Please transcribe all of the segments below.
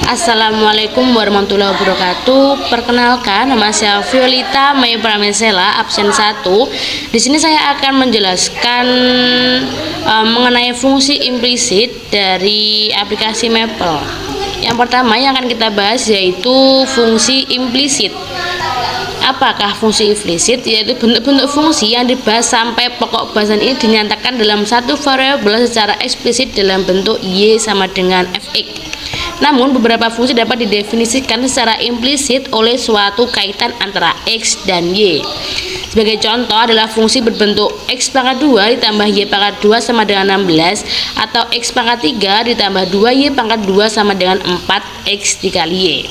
Assalamualaikum warahmatullahi wabarakatuh. Perkenalkan, nama saya Violita Mei Pramesela, absen 1. Di sini saya akan menjelaskan mengenai fungsi implisit dari aplikasi Maple. Yang pertama yang akan kita bahas yaitu fungsi implisit. Apakah fungsi implisit? Yaitu bentuk-bentuk fungsi yang dibahas sampai pokok bahasan ini dinyatakan dalam satu variabel secara eksplisit dalam bentuk y sama dengan fx. Namun beberapa fungsi dapat didefinisikan secara implisit oleh suatu kaitan antara x dan y. Sebagai contoh adalah fungsi berbentuk x pangkat 2 ditambah y pangkat 2 sama dengan 16, atau x pangkat 3 ditambah 2y pangkat 2 sama dengan 4x dikali y.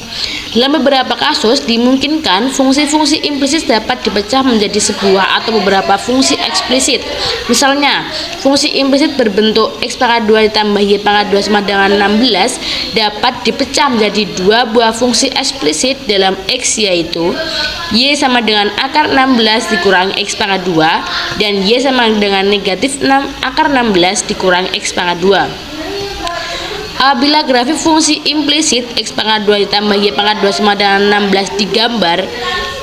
Dalam beberapa kasus dimungkinkan fungsi-fungsi implisit dapat dipecah menjadi sebuah atau beberapa fungsi eksplisit. Misalnya, fungsi implisit berbentuk x pangkat 2 ditambah y pangkat 2 sama dengan 16 dapat dipecah menjadi dua buah fungsi eksplisit dalam x, yaitu y sama dengan akar 16 dikurangi x pangkat 2 dan y sama dengan negatif 6 akar 16 dikurangi x pangkat 2. Apabila grafik fungsi implisit x pangkat 2 ditambah y pangkat 2 sama dengan 16 digambar,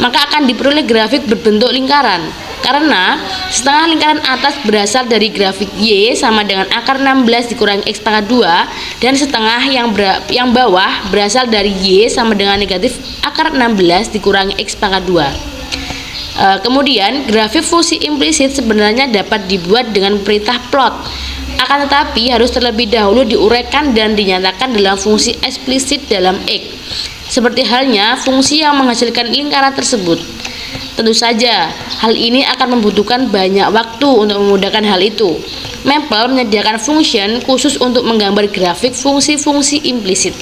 maka akan diperoleh grafik berbentuk lingkaran. Karena setengah lingkaran atas berasal dari grafik y sama dengan akar 16 dikurangi x pangkat 2 dan setengah yang bawah berasal dari y sama dengan negatif akar 16 dikurangi x pangkat 2. Kemudian grafik fungsi implisit sebenarnya dapat dibuat dengan perintah plot. Akan tetapi harus terlebih dahulu diuraikan dan dinyatakan dalam fungsi eksplisit dalam X, seperti halnya fungsi yang menghasilkan lingkaran tersebut. Tentu saja hal ini akan membutuhkan banyak waktu untuk memudahkan hal itu. Maple menyediakan function khusus untuk menggambar grafik fungsi-fungsi implisit.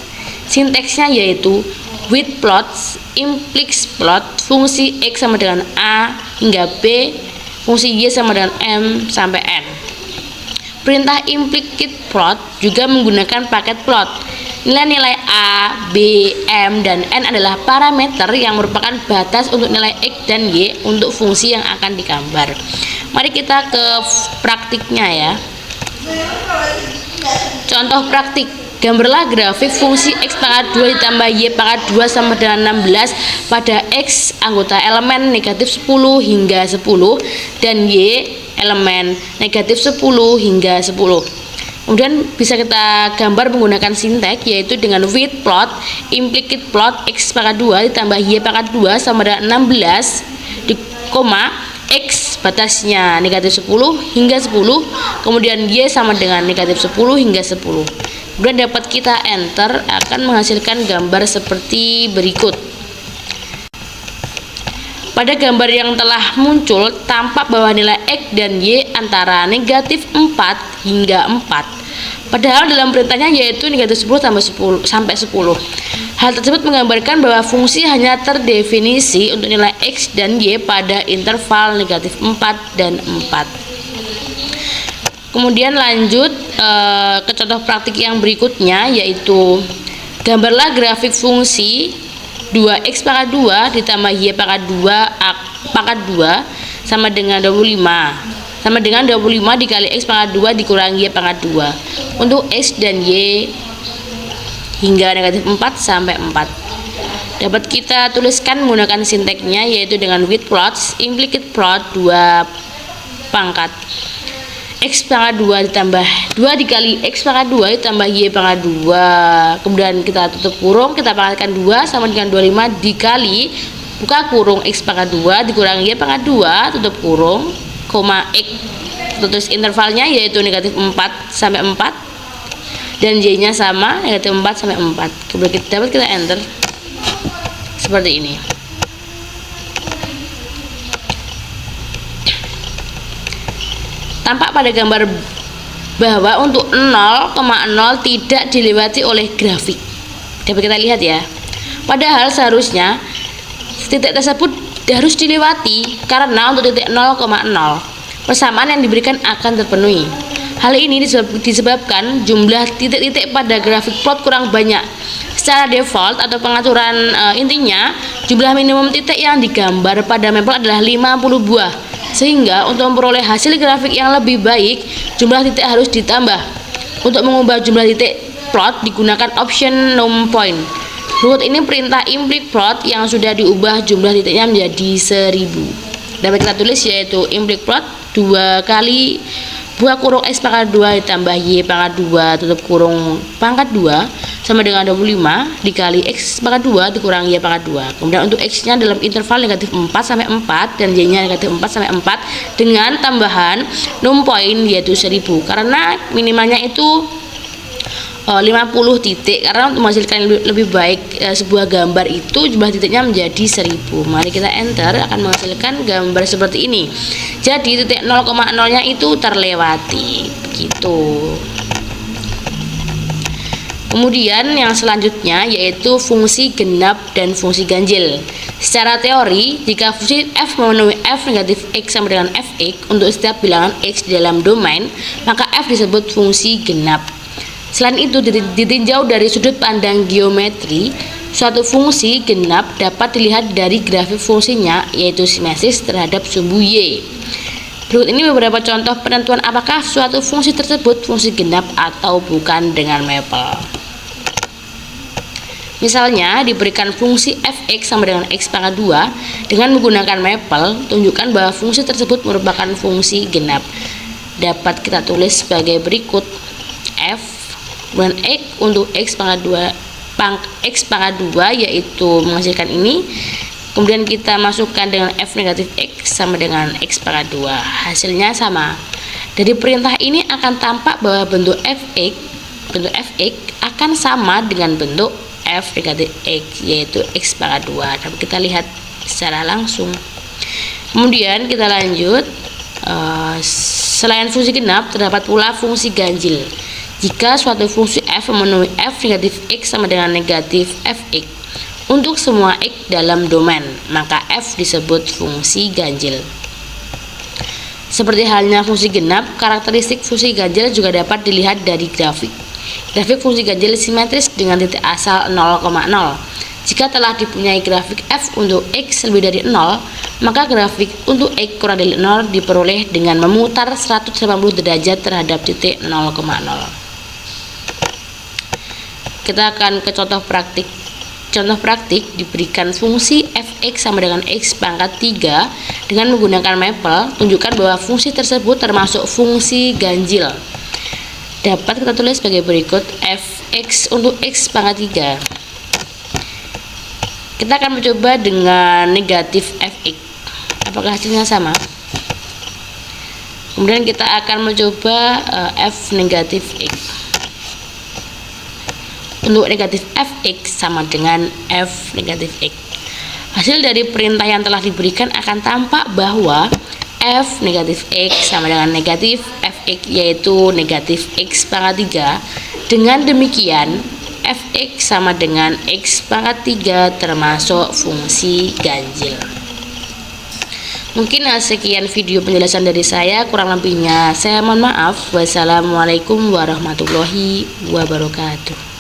Sinteksnya yaitu with plots, implicit plot, fungsi X sama dengan A hingga B, fungsi Y sama dengan M sampai N. Perintah implicit plot juga menggunakan paket plot. Nilai-nilai A, B, M, dan N adalah parameter yang merupakan batas untuk nilai X dan Y untuk fungsi yang akan digambar. Mari kita ke praktiknya ya. Contoh praktik. Gambarlah grafik fungsi x pangkat 2 ditambah y pangkat 2 sama dengan 16 pada x anggota elemen negatif 10 hingga 10 dan y elemen negatif 10 hingga 10. Kemudian bisa kita gambar menggunakan sinteks, yaitu dengan with plot, implicit plot x pangkat 2 ditambah y pangkat 2 sama dengan 16 di koma x batasnya negatif 10 hingga 10, kemudian y sama dengan negatif 10 hingga 10. Kemudian dapat kita enter, akan menghasilkan gambar seperti berikut. Pada gambar yang telah muncul tampak bahwa nilai X dan Y antara negatif 4 hingga 4. Padahal dalam perintahnya yaitu negatif 10 sampai 10. Hal tersebut menggambarkan bahwa fungsi hanya terdefinisi untuk nilai X dan Y pada interval negatif 4 dan 4. Kemudian lanjut ke contoh praktik yang berikutnya, yaitu gambarlah grafik fungsi 2x pangkat 2 ditambah y pangkat 2 sama dengan 25 dikali x pangkat 2 dikurangi y pangkat 2 untuk x dan y hingga negatif 4 sampai 4. Dapat kita tuliskan menggunakan sinteksnya, yaitu dengan with plots, implicit plot 2 pangkat x pangkat 2 ditambah 2 dikali x pangkat 2 ditambah y pangkat 2, kemudian kita tutup kurung, kita pangkatkan 2 sama dengan 25 dikali buka kurung x pangkat 2 dikurangi y pangkat 2 tutup kurung, koma x, tulis intervalnya yaitu negatif 4 sampai 4 dan y nya sama negatif 4 sampai 4. Kemudian dapat kita enter seperti ini. Tampak pada gambar bahwa untuk 0,0 tidak dilewati oleh grafik. Dapat kita lihat ya. Padahal seharusnya titik tersebut harus dilewati karena untuk titik 0,0 persamaan yang diberikan akan terpenuhi. Hal ini disebabkan jumlah titik-titik pada grafik plot kurang banyak. Secara default atau pengaturan intinya, jumlah minimum titik yang digambar pada Maple adalah 50 buah. Sehingga untuk memperoleh hasil grafik yang lebih baik, jumlah titik harus ditambah. Untuk mengubah jumlah titik plot digunakan option numPoint. Berikut ini perintah implik plot yang sudah diubah jumlah titiknya menjadi 1000. Dapat kita tulis yaitu implik plot 2 kali buah kurung X pangkat 2 ditambah Y pangkat 2 tutup kurung pangkat 2 sama dengan 25 dikali X pangkat 2 dikurang Y pangkat 2. Kemudian untuk X nya dalam interval negatif 4 sampai 4 dan Y nya negatif 4 sampai 4 dengan tambahan numPoint yaitu 1000, karena minimalnya itu 50 titik, karena untuk menghasilkan lebih baik sebuah gambar itu jumlah titiknya menjadi 1000. Mari kita enter, akan menghasilkan gambar seperti ini. Jadi titik 0,0 nya itu terlewati begitu. Kemudian yang selanjutnya yaitu fungsi genap dan fungsi ganjil. Secara teori, jika fungsi f memenuhi f negatif x sama dengan fx untuk setiap bilangan x di dalam domain, maka f disebut fungsi genap. Selain itu, ditinjau dari sudut pandang geometri, suatu fungsi genap dapat dilihat dari grafik fungsinya, yaitu simetris terhadap sumbu y. Berikut ini beberapa contoh penentuan apakah suatu fungsi tersebut fungsi genap atau bukan dengan mapel. Misalnya, diberikan fungsi fx sama dengan x pangkat 2 dengan menggunakan mapel, tunjukkan bahwa fungsi tersebut merupakan fungsi genap. Dapat kita tulis sebagai berikut: f kemudian x untuk x pangkat 2 yaitu menghasilkan ini, kemudian kita masukkan dengan f negatif x sama dengan x pangkat 2, hasilnya sama. Dari perintah ini akan tampak bahwa bentuk fx akan sama dengan bentuk f negatif x yaitu x pangkat 2. Dapat kita lihat secara langsung. Kemudian kita lanjut, selain fungsi genap terdapat pula fungsi ganjil. Jika suatu fungsi f memenuhi f negatif x sama dengan negatif fx untuk semua x dalam domain, maka f disebut fungsi ganjil. Seperti halnya fungsi genap, karakteristik fungsi ganjil juga dapat dilihat dari grafik. Grafik fungsi ganjil simetris dengan titik asal 0,0. Jika telah dipunyai grafik f untuk x lebih dari 0, maka grafik untuk x kurang dari 0 diperoleh dengan memutar 180 derajat terhadap titik 0,0. Kita akan ke contoh praktik. Contoh praktik, diberikan fungsi fx sama dengan x pangkat 3 dengan menggunakan mapel, tunjukkan bahwa fungsi tersebut termasuk fungsi ganjil. Dapat kita tulis sebagai berikut: fx untuk x pangkat 3. Kita akan mencoba dengan negatif fx. Apakah hasilnya sama? Kemudian kita akan mencoba f negatif x. Untuk negatif fx sama dengan f negatif x. Hasil dari perintah yang telah diberikan akan tampak bahwa f negatif x sama dengan negatif fx yaitu negatif x pangkat 3. Dengan demikian fx sama dengan x pangkat 3 termasuk fungsi ganjil. Mungkin sekian video penjelasan dari saya, kurang lebihnya saya mohon maaf. Wassalamualaikum warahmatullahi wabarakatuh.